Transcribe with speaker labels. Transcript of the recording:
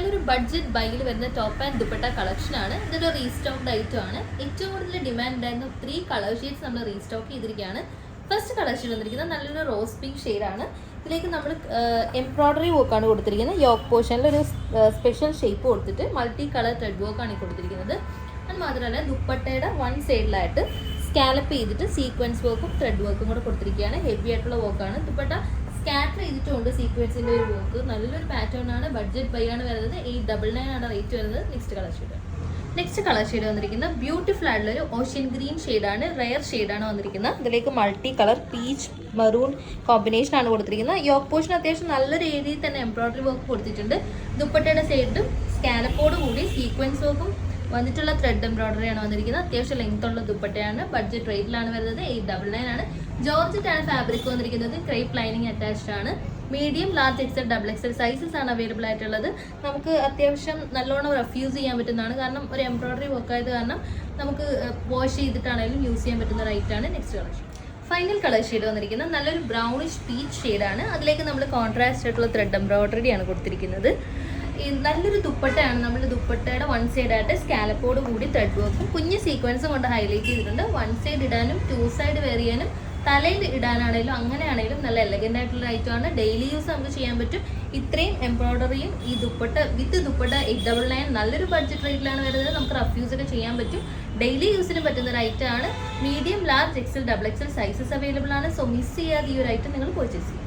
Speaker 1: നല്ലൊരു ബഡ്ജറ്റ് ബൈയിൽ വരുന്ന top and dupatta കളക്ഷനാണ്. ഇതൊരു റീസ്റ്റോക്ഡ് ഐറ്റം ആണ്. ഏറ്റവും കൂടുതൽ ഡിമാൻഡ് ഉണ്ടായിരുന്ന 3 കളർ ഷെയ്ഡ്സ് നമ്മൾ റീസ്റ്റോക്ക് ചെയ്തിരിക്കുകയാണ്. ഫസ്റ്റ് കളർ ഷെയ്ഡ് വന്നിരിക്കുന്നത് നല്ലൊരു റോസ് പിങ്ക് ഷെയ്ഡാണ്. ഇതിലേക്ക് നമ്മൾ എംബ്രോയ്ഡറി വർക്കാണ് കൊടുത്തിരിക്കുന്നത്. യോക്ക് പോർഷനിൽ ഒരു സ്പെഷ്യൽ ഷേപ്പ് കൊടുത്തിട്ട് മൾട്ടി കളർ ത്രെഡ് വർക്കാണ് കൊടുത്തിരിക്കുന്നത്. അത് മാത്രമല്ല ദുപ്പട്ടയുടെ വൺ സൈഡിലായിട്ട് സ്കാലപ്പ് ചെയ്തിട്ട് സീക്വൻസ് വർക്കും ത്രെഡ് വർക്കും കൂടെ കൊടുത്തിരിക്കുകയാണ്. ഹെവി ആയിട്ടുള്ള വർക്കാണ്. ദുപ്പട്ട സ്കാറ്റർ ചെയ്തിട്ടുണ്ട് സീക്വൻസിൻ്റെ ഒരു വർക്ക്. നല്ലൊരു പാറ്റേൺ ആണ്. ബഡ്ജറ്റ് ബൈ ആണ് വരുന്നത്. 899 ആണ് റേറ്റ് വരുന്നത്. നെക്സ്റ്റ് കളർ ഷെയ്ഡ് വന്നിരിക്കുന്നത് ബ്യൂട്ടിഫുൾ ആയിട്ടുള്ള ഒരു ഓഷ്യൻ ഗ്രീൻ ഷെയ്ഡാണ്. റെയർ ഷെയ്ഡാണ് വന്നിരിക്കുന്നത്. ഇതിലേക്ക് multi colour peach maroon combination ആണ് കൊടുത്തിരിക്കുന്നത്. യോക്ക് പോർഷൻ അത്യാവശ്യം നല്ലൊരു ഏരിയയിൽ തന്നെ എംബ്രോയ്ഡറി വർക്ക് കൊടുത്തിട്ടുണ്ട്. ദുപ്പട്ടയുടെ സൈഡിലും സ്കാലപ്പോട് കൂടി സീക്വൻസ് വർക്കും വന്നിട്ടുള്ള ത്രെഡ് എംബ്രോയ്ഡറി ആണ് വന്നിരിക്കുന്നത്. അത്യാവശ്യം ലെങ്ത് ഉള്ള ദുപ്പട്ടയാണ്. ബഡ്ജറ്റ് റേറ്റിലാണ് വരുന്നത്. 899 ആണ്. ജോർജറ്റ് ആണ് ഫാബ്രിക് വന്നിരിക്കുന്നത്. ക്രേപ്പ് ലൈനിങ് അറ്റാച്ച്ഡ് ആണ്. Medium, large, XL, double XL sizes ആണ് അവൈലബിൾ ആയിട്ടുള്ളത്. നമുക്ക് അത്യാവശ്യം നല്ലോണം റെഫ്യൂസ് ചെയ്യാൻ പറ്റുന്നതാണ്. കാരണം ഒരു എംബ്രോയ്ഡറി വർക്ക് ആയത് കാരണം നമുക്ക് വാഷ് ചെയ്തിട്ടാണെങ്കിലും യൂസ് ചെയ്യാൻ പറ്റുന്ന റൈറ്റാണ്. Next colour final colour shade വന്നിരിക്കുന്നത് നല്ലൊരു ബ്രൗണിഷ് പീച്ച് ഷെയ്ഡാണ്. അതിലേക്ക് നമ്മൾ കോൺട്രാസ്റ്റ് ആയിട്ടുള്ള ത്രെഡ് എംബ്രോയ്ഡറി ആണ് കൊടുത്തിരിക്കുന്നത്. നല്ലൊരു ദുപ്പട്ടയാണ്. നമ്മൾ ദുപ്പട്ടയുടെ വൺ സൈഡായിട്ട് സ്കാലപ്പോട് കൂടി ത്രെഡ് വർക്കും കുഞ്ഞ് സീക്വൻസും കൊണ്ട് ഹൈലൈറ്റ് ചെയ്തിട്ടുണ്ട്. വൺ സൈഡ് ഇടാനും 2 സൈഡ് വെയർ ചെയ്യാനും തലയിൽ ഇടാനാണെങ്കിലും അങ്ങനെയാണെങ്കിലും നല്ല എലഗൻ്റ് ആയിട്ടുള്ള ഐറ്റമാണ്. ഡെയിലി യൂസ് നമുക്ക് ചെയ്യാൻ പറ്റും. ഇത്രയും എംബ്രോയ്ഡറിയും ഈ ദുപ്പട്ട വിത്ത് ദുപ്പട്ട 899 നല്ലൊരു ബഡ്ജറ്റ് റേറ്റിലാണ് വരുന്നത്. നമുക്ക് റഫ്യൂസ് ഒക്കെ ചെയ്യാൻ പറ്റും. ഡെയിലി യൂസിന് പറ്റുന്ന ഒരു ഐറ്റമാണ്. Medium, large, XL, double XL sizes available ആണ്. സോ മിസ് ചെയ്യാതെ ഈ ഒരു ഐറ്റം നിങ്ങൾ പർച്ചേസ് ചെയ്യും.